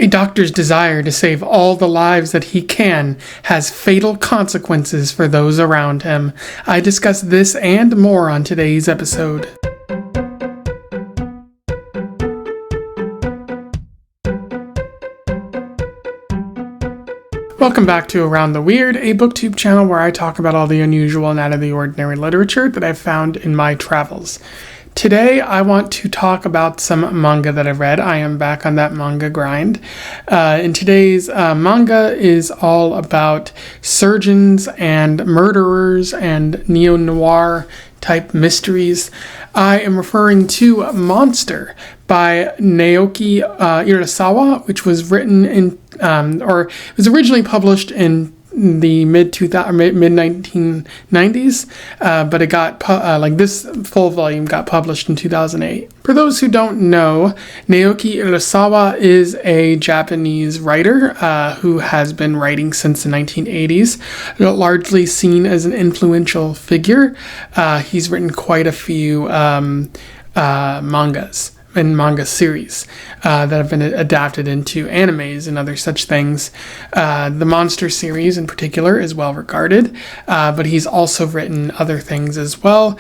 A doctor's desire to save all the lives that he can has fatal consequences for those around him. I discuss this and more on today's episode. Welcome back to Around the Weird, a booktube channel where I talk about all the unusual and out of the ordinary literature that I've found in my travels. Today, I want to talk about some manga that I've read. I am back on that manga grind. And today's manga is all about surgeons and murderers and neo-noir type mysteries. I am referring to Monster by Naoki Urasawa, which was written in, or it was originally published in the mid 1990s, but it got this full volume got published in 2008. For those who don't know, Naoki Urasawa is a Japanese writer who has been writing since the 1980s, largely seen as an influential figure. He's written quite a few mangas and manga series that have been adapted into animes and other such things. The Monster series in particular is well regarded, but he's also written other things as well,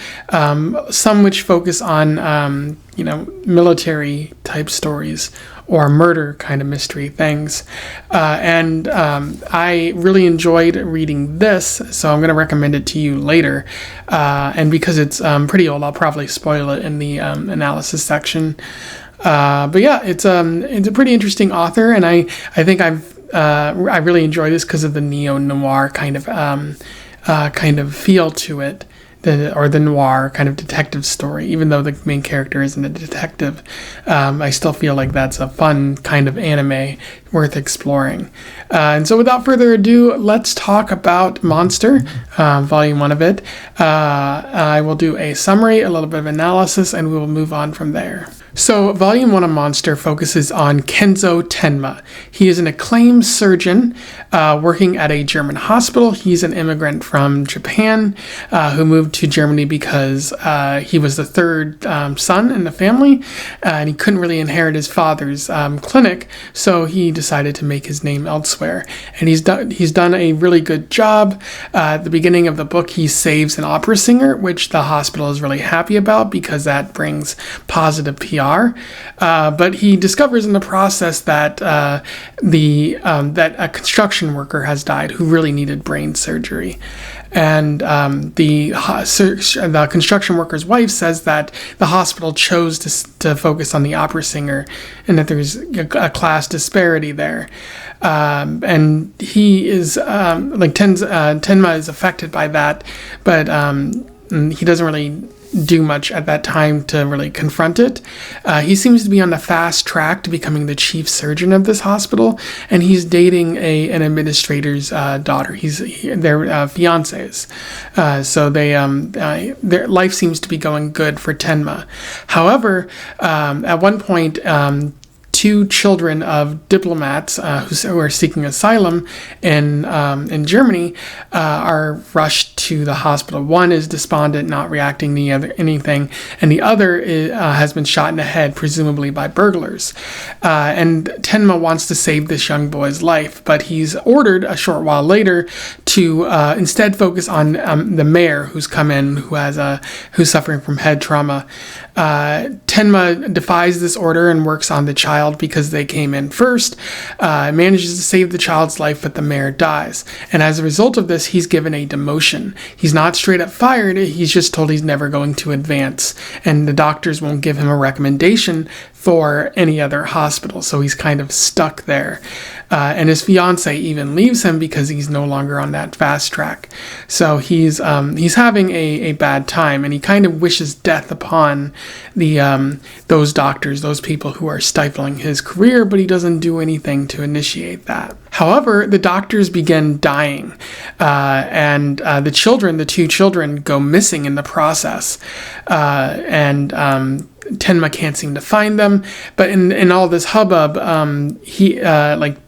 some which focus on military type stories or murder kind of mystery things. And I really enjoyed reading this, so I'm going to recommend it to you later. And because it's pretty old, I'll probably spoil it in the analysis section. But yeah, it's a pretty interesting author, and I think I really enjoy this because of the neo-noir kind of feel to it. The noir kind of detective story. Even though the main character isn't a detective, I still feel like that's a fun kind of anime worth exploring. And so without further ado, let's talk about Monster, volume 1 of it. I will do a summary, a little bit of analysis, and we will move on from there. So, Volume 1 of Monster focuses on Kenzo Tenma. He is an acclaimed surgeon working at a German hospital. He's an immigrant from Japan who moved to Germany because he was the third son in the family, and he couldn't really inherit his father's clinic, so he decided to make his name elsewhere. And he's done a really good job. At the beginning of the book, he saves an opera singer, which the hospital is really happy about because that brings positive PR. But he discovers in the process that that a construction worker has died who really needed brain surgery. And the construction worker's wife says that the hospital chose to focus on the opera singer and that there's a class disparity there. And he is, Tenma is affected by that, but he doesn't really do much at that time to really confront it. He seems to be on the fast track to becoming the chief surgeon of this hospital, and he's dating an administrator's daughter. They're fiancés, so their life seems to be going good for Tenma. However, at one point, two children of diplomats who are seeking asylum in Germany are rushed to the hospital. One is despondent, not reacting to anything, and the other has been shot in the head, presumably by burglars. And Tenma wants to save this young boy's life, but he's ordered a short while later to instead focus on the mayor who's come in, who's suffering from head trauma. Tenma defies this order and works on the child because they came in first, manages to save the child's life, but the mayor dies. And as a result of this, he's given a demotion. He's not straight up fired, he's just told he's never going to advance, and the doctors won't give him a recommendation for any other hospital, so he's kind of stuck there. And his fiance even leaves him because he's no longer on that fast track. So he's having a bad time, and he kind of wishes death upon those doctors, those people who are stifling his career, but he doesn't do anything to initiate that. However, the doctors begin dying, and the two children go missing in the process, and Tenma can't seem to find them. But in all this hubbub,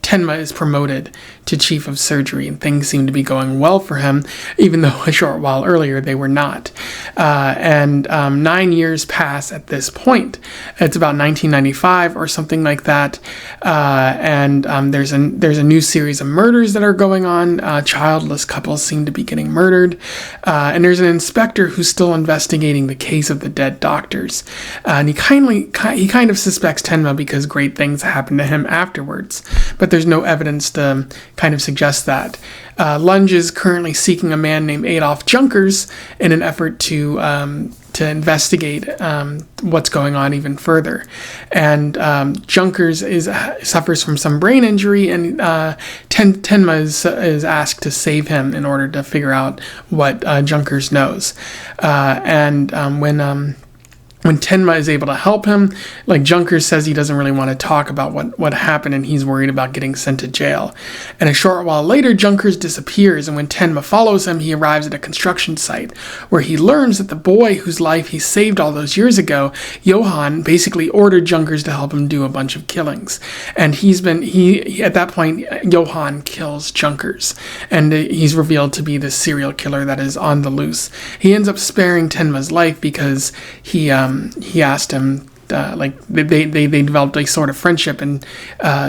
Tenma is promoted to chief of surgery, and things seem to be going well for him, even though a short while earlier they were not. And 9 years pass at this point. It's about 1995 or something like that, and there's a new series of murders that are going on. Childless couples seem to be getting murdered, and there's an inspector who's still investigating the case of the dead doctors, and he kind of suspects Tenma because great things happen to him afterwards, but there's no evidence to kind of suggest that. Lunge is currently seeking a man named Adolf Junkers in an effort to investigate what's going on even further. And Junkers suffers from some brain injury, and Tenma is asked to save him in order to figure out what Junkers knows. When Tenma is able to help him, like, Junkers says he doesn't really want to talk about what happened, and he's worried about getting sent to jail. And a short while later, Junkers disappears, and when Tenma follows him, he arrives at a construction site where he learns that the boy whose life he saved all those years ago, Johan, basically ordered Junkers to help him do a bunch of killings. And at that point, Johan kills Junkers, and he's revealed to be the serial killer that is on the loose. He ends up sparing Tenma's life because he asked him, they developed a sort of friendship, and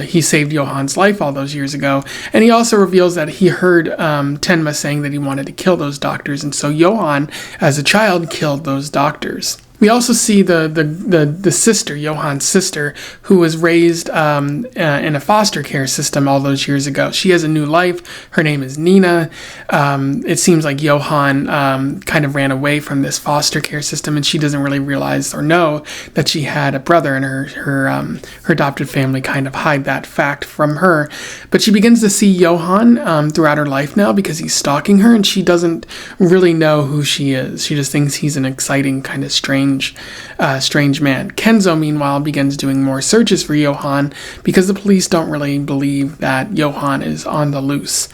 he saved Johan's life all those years ago. And he also reveals that he heard Tenma saying that he wanted to kill those doctors, and so Johan, as a child, killed those doctors. We also see the sister, Johan's sister, who was raised in a foster care system all those years ago. She has a new life. Her name is Nina. It seems like Johan kind of ran away from this foster care system, and she doesn't really realize or know that she had a brother, and her adopted family kind of hide that fact from her. But she begins to see Johan throughout her life now because he's stalking her, and she doesn't really know who she is. She just thinks he's an exciting, kind of strange man. Kenzo, meanwhile, begins doing more searches for Johan because the police don't really believe that Johan is on the loose.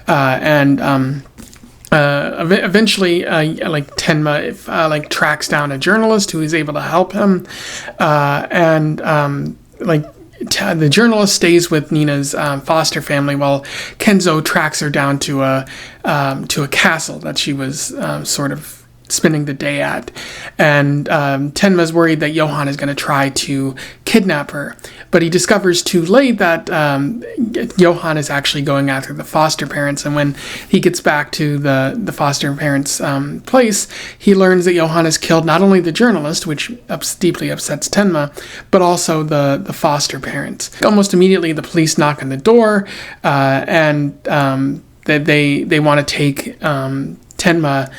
Eventually, Tenma tracks down a journalist who is able to help him, the journalist stays with Nina's foster family while Kenzo tracks her down to a castle that she was sort of spending the day at. And Tenma's worried that Johan is going to try to kidnap her, but he discovers too late that Johan is actually going after the foster parents. And when he gets back to the foster parents' place, he learns that Johan has killed not only the journalist, which deeply upsets Tenma, but also the foster parents. Almost immediately, the police knock on the door, and they want to take Tenma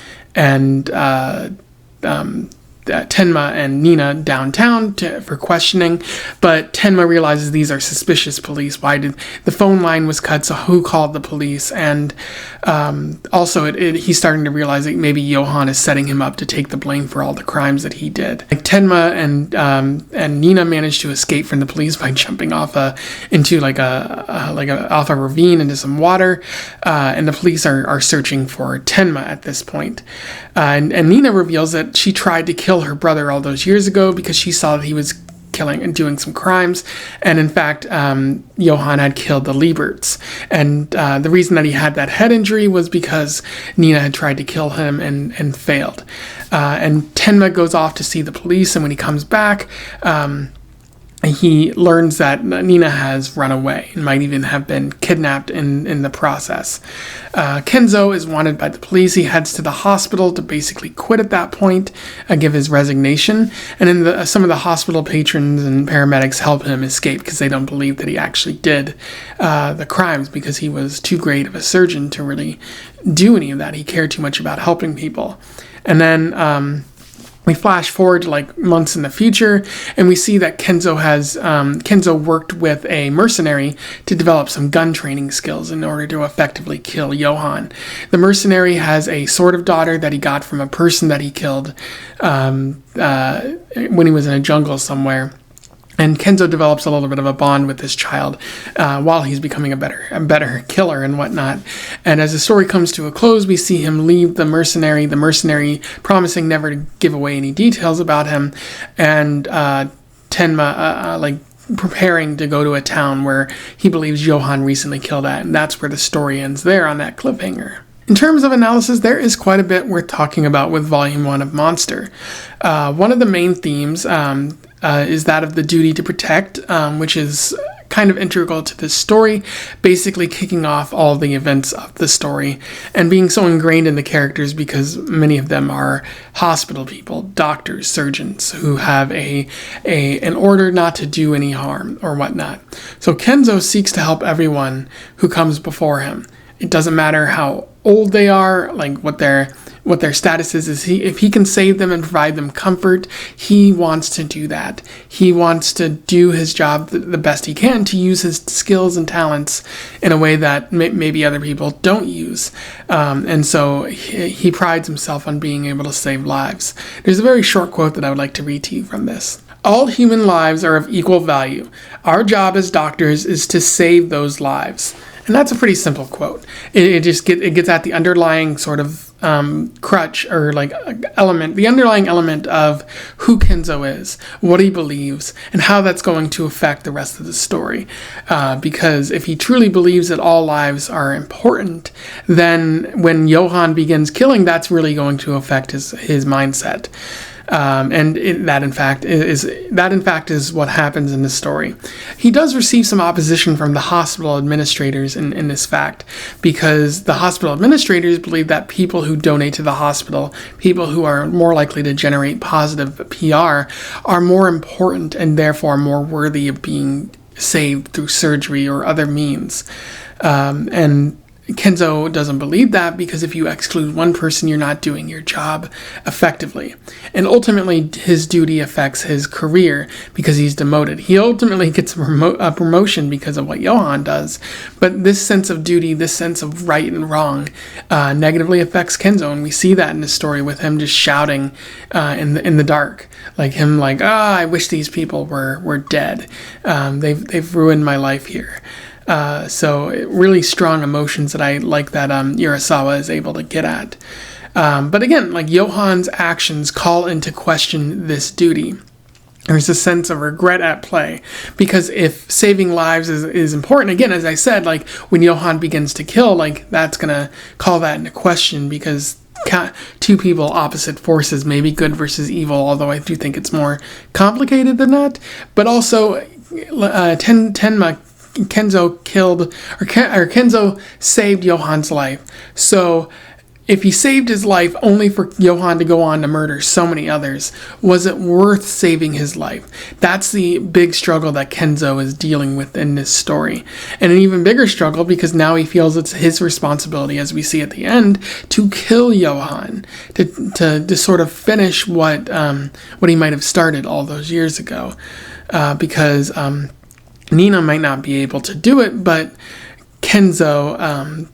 and Nina downtown for questioning, but Tenma realizes these are suspicious police. Why did the phone line was cut? So who called the police? And also, he's starting to realize that maybe Johan is setting him up to take the blame for all the crimes that he did. Tenma and Nina manage to escape from the police by jumping off off a ravine into some water, and the police are searching for Tenma at this point. And Nina reveals that she tried to kill her brother all those years ago because she saw that he was killing and doing some crimes, and in fact Johan had killed the Lieberts, and the reason that he had that head injury was because Nina had tried to kill him and failed. And Tenma goes off to see the police, and when he comes back, he learns that Nina has run away and might even have been kidnapped in the process. Kenzo is wanted by the police. He heads to the hospital to basically quit at that point, give his resignation. And then some of the hospital patrons and paramedics help him escape because they don't believe that he actually did the crimes, because he was too great of a surgeon to really do any of that. He cared too much about helping people. And then we flash forward to months in the future, and we see that Kenzo worked with a mercenary to develop some gun training skills in order to effectively kill Johan. The mercenary has a sort of daughter that he got from a person that he killed when he was in a jungle somewhere. And Kenzo develops a little bit of a bond with this child while he's becoming a better killer and whatnot. And as the story comes to a close, we see him leave the mercenary promising never to give away any details about him. And Tenma preparing to go to a town where he believes Johann recently killed at, and that's where the story ends there on that cliffhanger. In terms of analysis, there is quite a bit worth talking about with Volume 1 of Monster. One of the main themes is that of the duty to protect, which is kind of integral to this story, basically kicking off all the events of the story and being so ingrained in the characters because many of them are hospital people, doctors, surgeons who have an order not to do any harm or whatnot. So Kenzo seeks to help everyone who comes before him. It doesn't matter how old they are, like what their status is. If he can save them and provide them comfort, he wants to do that. He wants to do his job the best he can, to use his skills and talents in a way that maybe other people don't use. And so he prides himself on being able to save lives. There's a very short quote that I would like to read to you from this. "All human lives are of equal value. Our job as doctors is to save those lives." And that's a pretty simple quote. It gets at the underlying sort of crutch or like element, the underlying element of who Kenzo is, what he believes, and how that's going to affect the rest of the story. Because if he truly believes that all lives are important, then when Johann begins killing, that's really going to affect his mindset. That in fact is what happens in this story. He does receive some opposition from the hospital administrators in this fact, because the hospital administrators believe that people who donate to the hospital, people who are more likely to generate positive PR, are more important and therefore more worthy of being saved through surgery or other means. And Kenzo doesn't believe that, because if you exclude one person, you're not doing your job effectively. And ultimately, his duty affects his career because he's demoted. He ultimately gets a promotion because of what Johann does. But this sense of duty, this sense of right and wrong, negatively affects Kenzo. And we see that in the story with him just shouting in the dark. Like him like, I wish these people were dead. They've ruined my life here. So really strong emotions that I like that Urasawa is able to get at. But again, like Johann's actions call into question this duty. There's a sense of regret at play, because if saving lives is important, again, as I said, like when Johann begins to kill, like that's going to call that into question, because two people, opposite forces, maybe good versus evil, although I do think it's more complicated than that. But also, Tenma, Kenzo Kenzo saved Johann's life. So if he saved his life only for Johann to go on to murder so many others, was it worth saving his life? That's the big struggle that Kenzo is dealing with in this story. And an even bigger struggle, because now he feels it's his responsibility, as we see at the end, to kill Johann, to sort of finish what he might have started all those years ago. Because Nina might not be able to do it, but Kenzo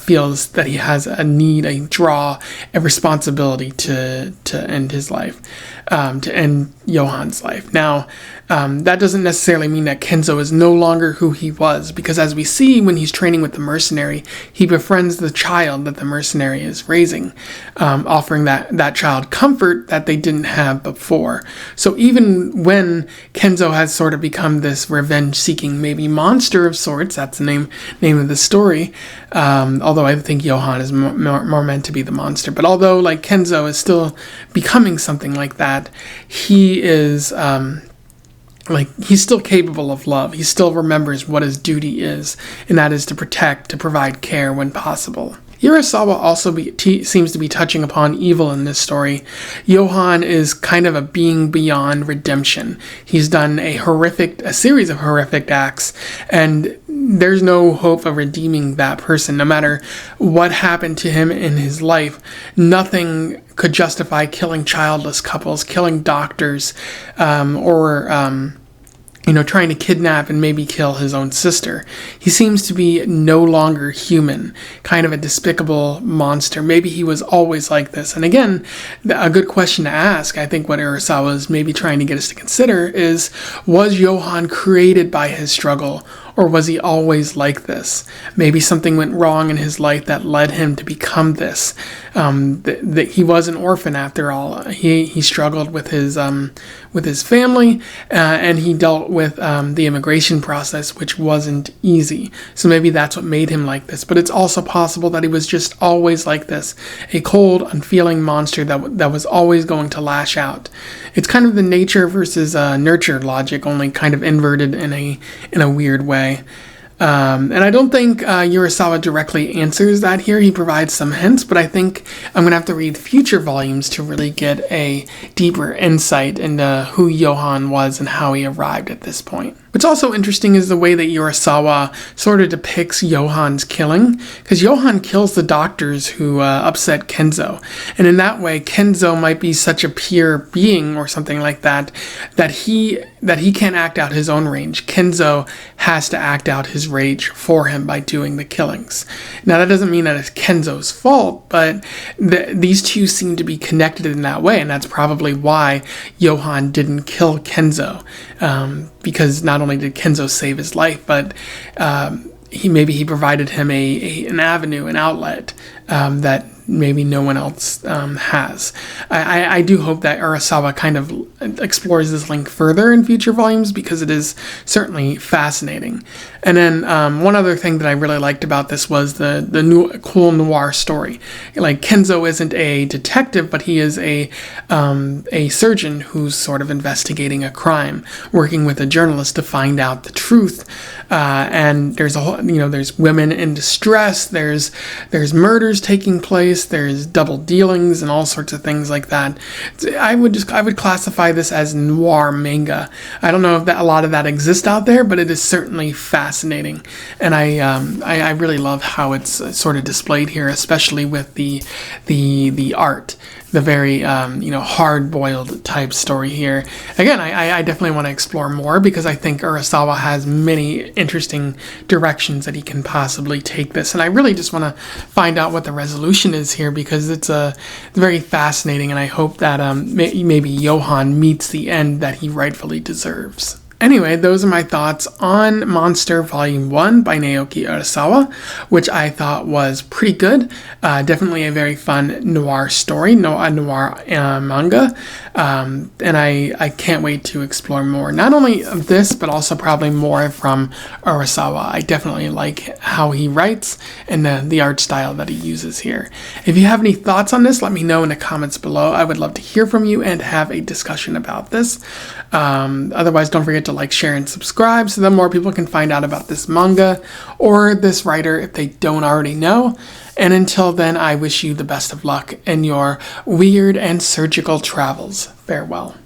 feels that he has a need, a draw, a responsibility to end his life, to end Johann's life. Now, that doesn't necessarily mean that Kenzo is no longer who he was, because as we see when he's training with the mercenary, he befriends the child that the mercenary is raising, offering that child comfort that they didn't have before. So even when Kenzo has sort of become this revenge-seeking, maybe monster of sorts, that's the name of the story, although I think Johann is more meant to be the monster. But although like Kenzo is still becoming something like that, he is he's still capable of love. He still remembers what his duty is, and that is to protect, to provide care when possible. Urasawa also seems to be touching upon evil in this story. Johann is kind of a being beyond redemption. He's done a series of horrific acts, and there's no hope of redeeming that person. No matter what happened to him in his life, nothing could justify killing childless couples, killing doctors, or trying to kidnap and maybe kill his own sister. He seems to be no longer human, kind of a despicable monster. Maybe he was always like this. And again, a good question to ask, I think what Urasawa is maybe trying to get us to consider is, was Johann created by his struggle, or was he always like this? Maybe something went wrong in his life that led him to become this. That he was an orphan after all. He struggled with his with his family, and he dealt with the immigration process, which wasn't easy. So maybe that's what made him like this. But it's also possible that he was just always like this, a cold, unfeeling monster that was always going to lash out. It's kind of the nature versus nurture logic, only kind of inverted in a weird way. And I don't think Urasawa directly answers that here. He provides some hints, but I think I'm going to have to read future volumes to really get a deeper insight into who Johan was and how he arrived at this point. What's also interesting is the way that Urasawa sort of depicts Johan's killing, because Johan kills the doctors who upset Kenzo. And in that way, Kenzo might be such a pure being or something like that, that he can't act out his own rage. Kenzo has to act out his rage for him by doing the killings. Now, that doesn't mean that it's Kenzo's fault, but these two seem to be connected in that way, and that's probably why Johan didn't kill Kenzo, because not only did Kenzo save his life, but he provided him an avenue, an outlet that maybe no one else has. I do hope that Urasawa kind of explores this link further in future volumes, because it is certainly fascinating. And then one other thing that I really liked about this was the cool noir story. Like, Kenzo isn't a detective, but he is a surgeon who's sort of investigating a crime, working with a journalist to find out the truth. And there's there's women in distress. There's murders taking place. There's double dealings and all sorts of things like that. I would classify this as noir manga. I don't know if a lot of that exists out there, but it is certainly fascinating, and I really love how it's sort of displayed here, especially with the art. The very hard-boiled type story here. Again, I definitely want to explore more, because I think Urasawa has many interesting directions that he can possibly take this, and I really just want to find out what the resolution is here, because it's very fascinating, and I hope that maybe Johan meets the end that he rightfully deserves. Anyway, those are my thoughts on Monster Volume 1 by Naoki Urasawa, which I thought was pretty good. Definitely a very fun noir story, noir manga. And I can't wait to explore more. Not only of this, but also probably more from Urasawa. I definitely like how he writes and the art style that he uses here. If you have any thoughts on this, let me know in the comments below. I would love to hear from you and have a discussion about this. Otherwise, don't forget to like, share, and subscribe so that more people can find out about this manga or this writer if they don't already know. And until then, I wish you the best of luck in your weird and surgical travels. Farewell.